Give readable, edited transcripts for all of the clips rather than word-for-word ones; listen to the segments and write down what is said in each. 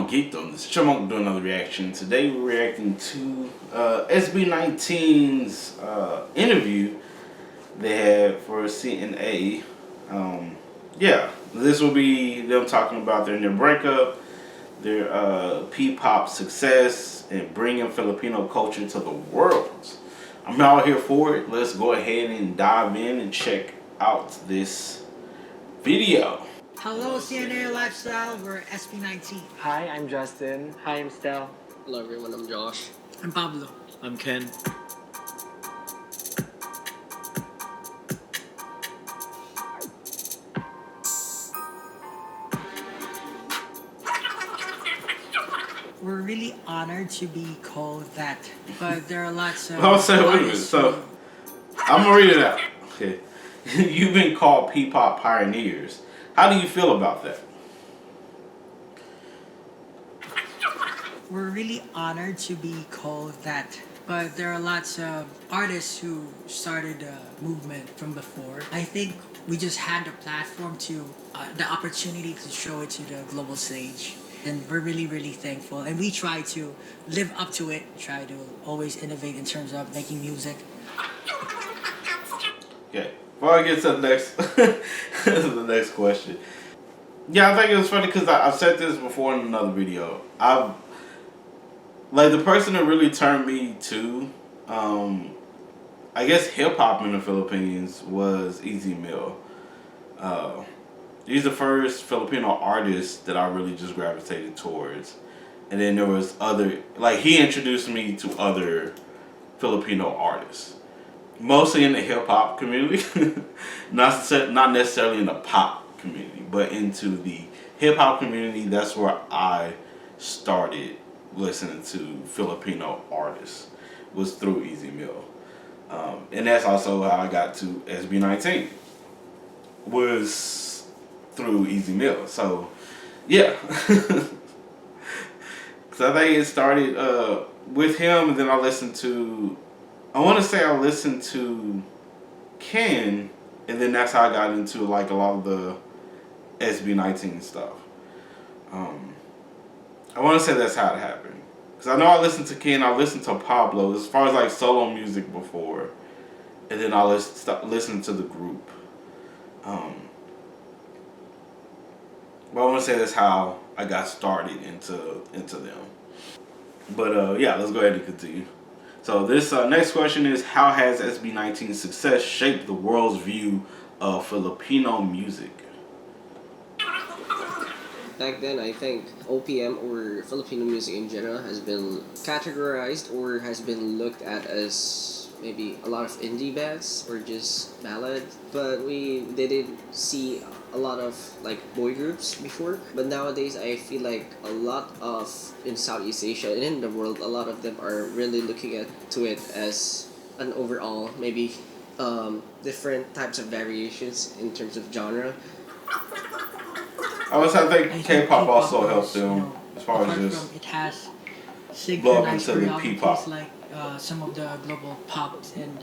on Geekdom. This is Chipmunk doing another reaction. Today we're reacting to SB19's interview they had for CNA. Yeah, this will be them talking about their breakup, their P-pop success, and bringing Filipino culture to the world. I'm out here for it. Let's go ahead and dive in and check out this video. Hello, CNA Lifestyle. We're SB19. Hi, I'm Justin. Hi, I'm Stel. Hello everyone, I'm Josh. I'm Pablo. I'm Ken. We're really honored to be called that, but there are lots of... Wait a minute. So, I'm gonna read it out. Okay. You've been called P-pop pioneers. How do you feel about that? We're really honored to be called that, but there are lots of artists who started a movement from before. I think we just had the platform to, the opportunity to show it to the global stage. And we're really, really thankful. And we try to live up to it, try to always innovate in terms of making music. Okay, before I get to the next question. Yeah, I think it was funny because I've said this before in another video. Like the person that really turned me to, I guess hip hop in the Philippines was Easy Mill. He's the first Filipino artist that I really just gravitated towards, and then there was other, like he introduced me to other Filipino artists, mostly in the hip hop community, not necessarily in the pop community, but into the hip hop community. That's where I started listening to Filipino artists, was through Easy Mill, and that's also how I got to SB19, was through Easy Mill. So yeah, because I think it started with him, and then I listened to, I want to say I listened to Ken, and then that's how I got into like a lot of the SB19 stuff. I want to say that's how it happened, because I know I listened to Ken, I listened to Pablo as far as like solo music before, and then I listened to the group. But I want to say that's how I got started into them. But yeah, let's go ahead and continue. So this next question is, how has SB19's success shaped the world's view of Filipino music? Back then, I think OPM or Filipino music in general has been categorized or has been looked at as maybe a lot of indie bands or just ballad, but we didn't see a lot of like boy groups before. But nowadays I feel like a lot of, in Southeast Asia and in the world, a lot of them are really looking to it as an overall maybe different types of variations in terms of genre. I think K-pop also helps them as far as just it has synchronized into the P-pop, like some of the global pops and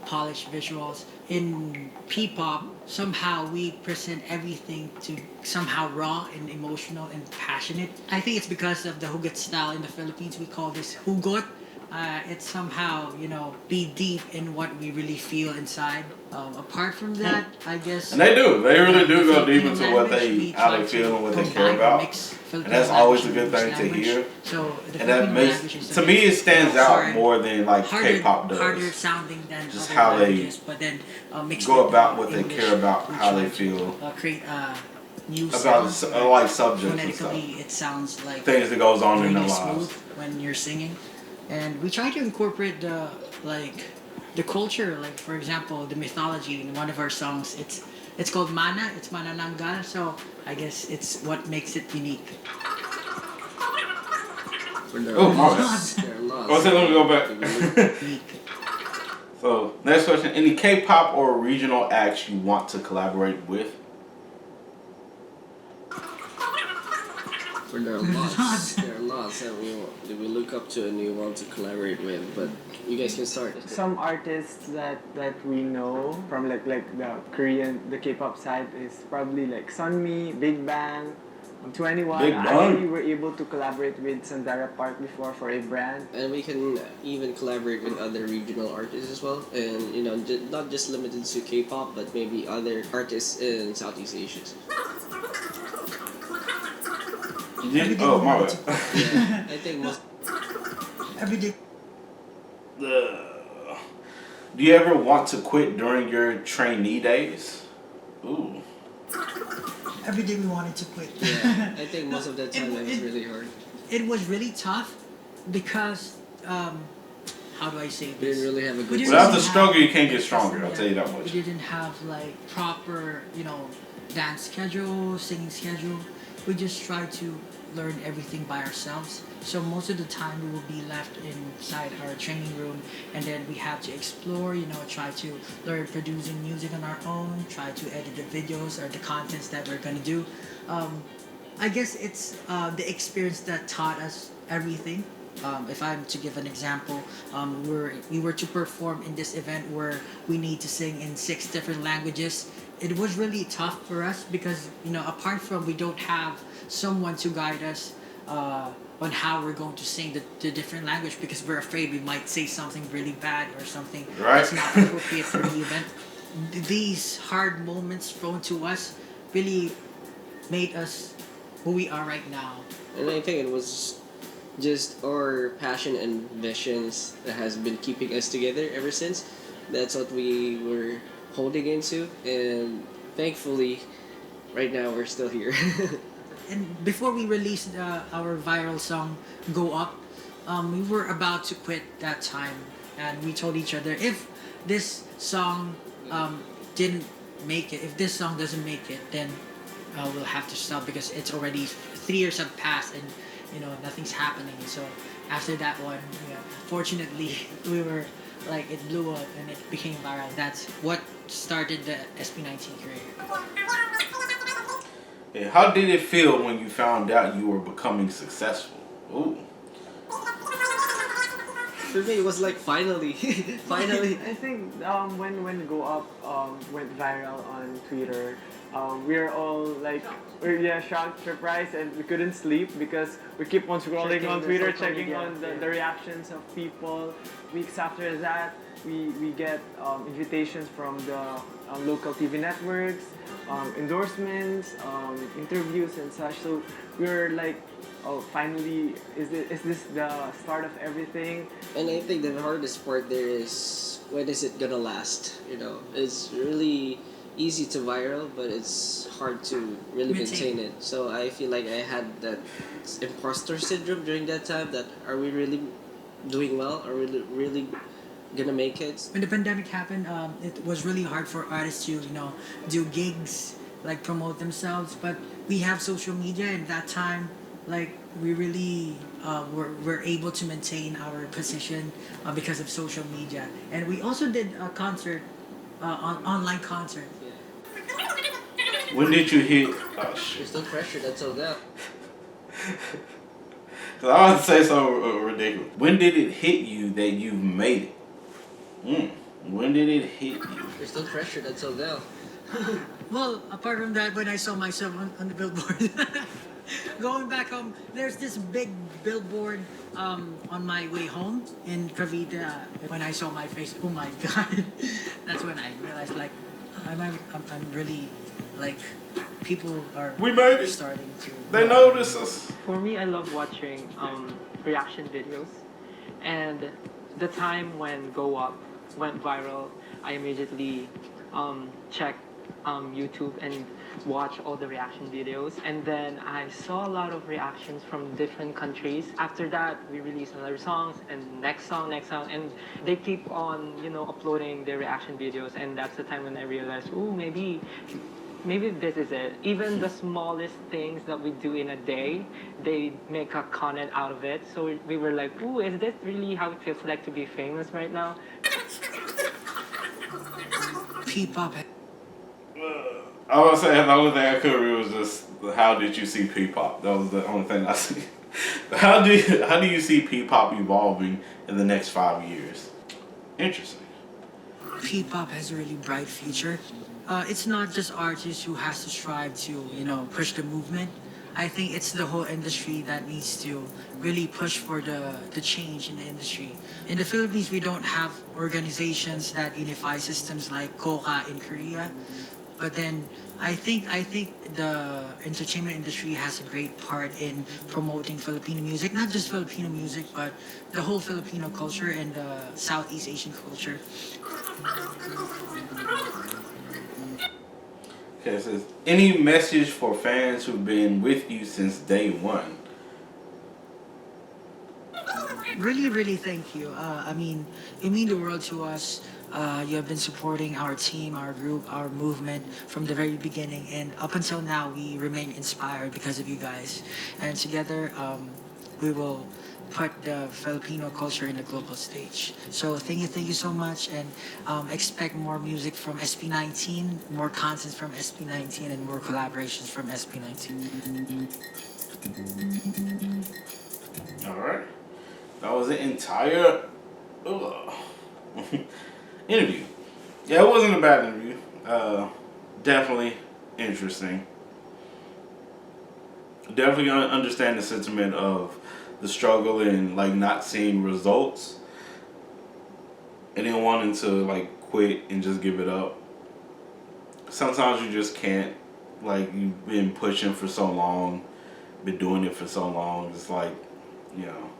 polished visuals. In P-pop, somehow we present everything to somehow raw and emotional and passionate. I think it's because of the hugot style in the Philippines. We call this hugot. It's somehow, be deep in what we really feel inside. Apart from that, I guess... And they really do go deep into how they feel and what they care about. And that's always a good thing to hear. So and that makes, to me, it stands out more than like K-pop does. Harder sounding than just how they but then go about what they care about, how they feel. Create new about like subjects and stuff. It sounds like things that goes on really in their smooth lives when you're singing, and we try to incorporate the culture. Like for example, the mythology in one of our songs. It's called Mana. It's Manananggal. So I guess it's what makes it unique. Oh, let me go back. So next question: any K-pop or regional acts you want to collaborate with? There are lots that we look up to and we want to collaborate with, but you guys can start. Some artists that we know from like the K-pop side is probably like Sunmi, Big Bang, 21. Big Actually, bun. we were able to collaborate with Sandara Park before for a brand. And we can even collaborate with other regional artists as well, and you know, not just limited to K-pop, but maybe other artists in Southeast Asia. Every day Oh, we my wanted bad. Yeah, I think most. Every day. Do you ever want to quit during your trainee days? Ooh. Every day we wanted to quit. Yeah, I think most of the It- time it was it- really hard. It was really tough because how do I say We didn't this? really have a We good. didn't Without the really struggle, have- you can't get stronger. I'll tell you that We much. didn't have like proper, dance schedule, singing schedule. We just tried to learn everything by ourselves. So most of the time we will be left inside our training room, and then we have to explore, try to learn producing music on our own, try to edit the videos or the contents that we're gonna do. I guess it's the experience that taught us everything. If I'm to give an example, we were to perform in this event where we need to sing in 6 different languages. It was really tough for us because apart from we don't have someone to guide us on how we're going to sing the different language because we're afraid we might say something really bad or something Right. that's not appropriate for the event. These hard moments thrown to us really made us who we are right now. And I think it was just our passion and visions that has been keeping us together ever since. That's what we were holding into, and thankfully, right now we're still here. And before we released our viral song "Go Up," we were about to quit that time, and we told each other if this song didn't make it, if this song doesn't make it, then we'll have to stop because it's already 3 years have passed and nothing's happening. So after that one, fortunately we were like it blew up and it became viral. That's what started the SB19 career. Yeah, how did it feel when you found out you were becoming successful? Ooh. For me, it was like finally, finally. I think when Go Up went viral on Twitter, we're all like, we're shocked, surprised, and we couldn't sleep because we keep on scrolling Checking on the Twitter, social checking media, on the, yeah. the reactions of people. Weeks after that, we get invitations from the local TV networks, endorsements, interviews and such. So we're like, oh, finally, is this the start of everything? And I think the hardest part there is when is it gonna last? You know, it's really easy to viral, but it's hard to really maintain it. So I feel like I had that imposter syndrome during that time. That are we really doing well? Are we really gonna make it? When the pandemic happened, it was really hard for artists to do gigs, like promote themselves. But we have social media, and that time, like we really were able to maintain our position because of social media. And we also did a concert, online concert. When did you hit? Oh shit! There's still pressure until now. Cause I want to say something ridiculous. When did it hit you that you made it? When did it hit you? There's still pressure until now. Well, apart from that, when I saw myself on the billboard, going back home, there's this big billboard on my way home in Cavite. When I saw my face, oh my god, that's when I realized like I'm really like people are We made it. starting to. They notice us. For me, I love watching reaction videos, and the time when Go Up went viral, I immediately checked YouTube and watched all the reaction videos, and then I saw a lot of reactions from different countries. After that, we released another songs, and next song, and they keep on uploading their reaction videos, and that's the time when I realized, oh, maybe this is it. Even the smallest things that we do in a day, they make a content out of it. So we were like, ooh, is this really how it feels like to be famous right now? P-pop. I was saying the only thing I could read was just how did you see P-pop? That was the only thing I see. How do you see P-pop evolving in the next 5 years? Interesting. P-pop has a really bright future. It's not just artists who has to strive to push the movement. I think it's the whole industry that needs to really push for the change in the industry. In the Philippines, we don't have organizations that unify systems like KOKA in Korea. But then I think the entertainment industry has a great part in promoting Filipino music, not just Filipino music, but the whole Filipino culture and the Southeast Asian culture. Okay, it says, any message for fans who've been with you since day one? Really, really thank you. I mean, you mean the world to us. You have been supporting our team, our group, our movement from the very beginning, and up until now, we remain inspired because of you guys. And together, we will put the Filipino culture in the global stage. So thank you so much, and expect more music from SB19, more content from SB19, and more collaborations from SB19. All right. That was the entire interview. Yeah, it wasn't a bad interview. Definitely interesting. Definitely understand the sentiment of the struggle and like not seeing results, and then wanting to like quit and just give it up. Sometimes you just can't. Like you've been pushing for so long, been doing it for so long. It's like, you know.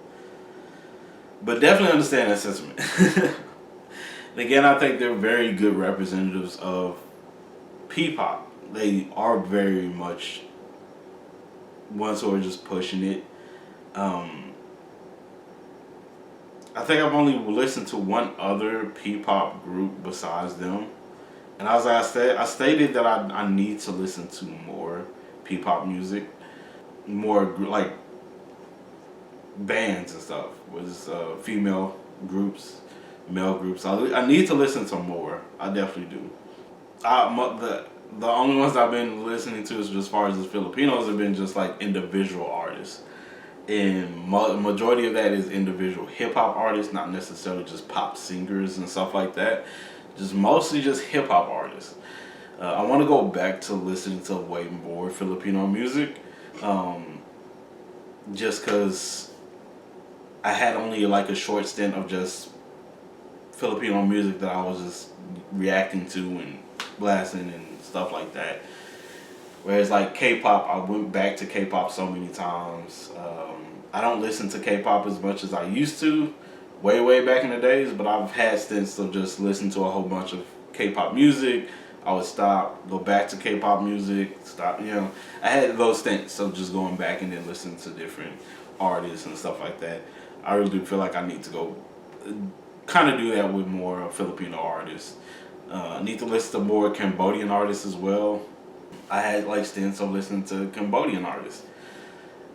But definitely understand that sentiment. And again, I think they're very good representatives of P-pop. They are very much ones who are just pushing it. I think I've only listened to one other P-pop group besides them. And as I stated that I need to listen to more P-pop music. More like bands and stuff was female groups, male groups. I need to listen to more. I definitely do. The only ones I've been listening to is, as far as the Filipinos, have been just like individual artists, and majority of that is individual hip hop artists, not necessarily just pop singers and stuff like that. Just mostly just hip hop artists. I want to go back to listening to way more Filipino music, just because I had only like a short stint of just Filipino music that I was just reacting to and blasting and stuff like that. Whereas like K-pop, I went back to K-pop so many times. I don't listen to K-pop as much as I used to, way back in the days. But I've had stints of just listening to a whole bunch of K-pop music. I would stop, go back to K-pop music, stop. You know, I had those stints of just going back and then listening to different artists and stuff like that. I really do feel like I need to go kind of do that with more Filipino artists. I need to listen to more Cambodian artists as well. I had like stints of listening to Cambodian artists.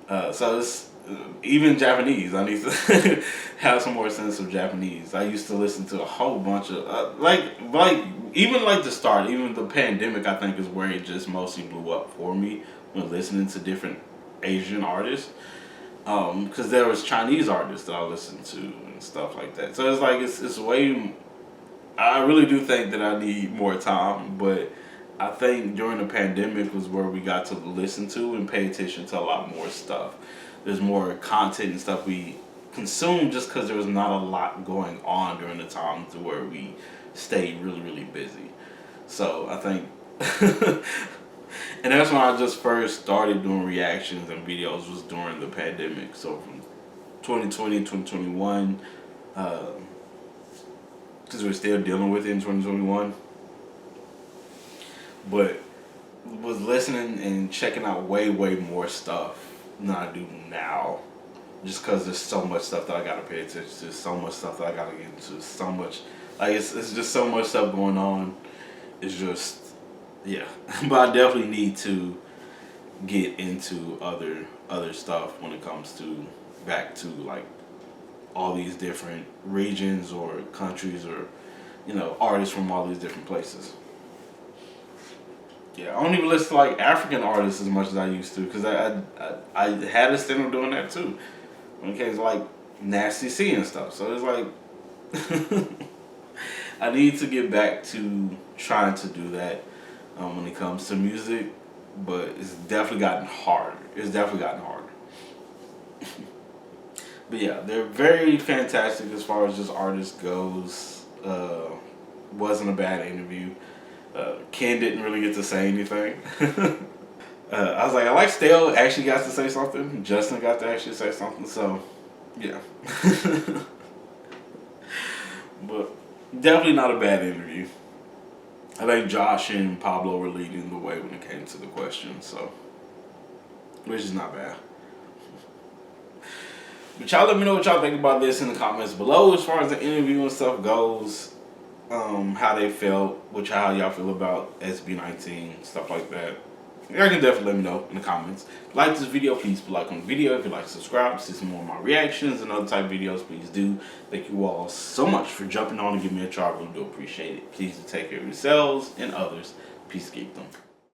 So it's even Japanese. I need to have some more sense of Japanese. I used to listen to a whole bunch of like even like the start, even the pandemic. I think is where it just mostly blew up for me when listening to different Asian artists. Because there was Chinese artists that I listened to and stuff like that. So it's like it's way. I really do think that I need more time, but I think during the pandemic was where we got to listen to and pay attention to a lot more stuff. There's more content and stuff we consumed just because there was not a lot going on during the time to where we stayed really busy. So I think. And that's when I just first started doing reactions and videos was during the pandemic. So from 2020, 2021, because we're still dealing with it in 2021. But was listening and checking out way more stuff than I do now. Just because there's so much stuff that I got to pay attention to, so much stuff that I got to get into, so much. Like, it's just so much stuff going on. It's just... Yeah, but I definitely need to get into other stuff when it comes to back to like all these different regions or countries or, you know, artists from all these different places. Yeah, I don't even listen to like African artists as much as I used to because I had a stint of doing that too when it came to like Nasty C and stuff. So it's like I need to get back to trying to do that. When it comes to music, but it's definitely gotten harder. It's definitely gotten harder. But yeah, they're very fantastic as far as just artists goes. Wasn't a bad interview. Ken didn't really get to say anything. I was like, I like Stale actually got to say something. Justin got to actually say something. So, yeah. But definitely not a bad interview. I think Josh and Pablo were leading the way when it came to the questions. So, which is not bad. But y'all let me know what y'all think about this in the comments below as far as the interview and stuff goes. How they felt, how y'all feel about SB19, stuff like that. Y'all can definitely let me know in the comments. Like this video, please put a like on the video. If you like, subscribe to see some more of my reactions and other type videos, please do. Thank you all so much for jumping on and giving me a try. I really do appreciate it. Please do take care of yourselves and others. Peace, keep them.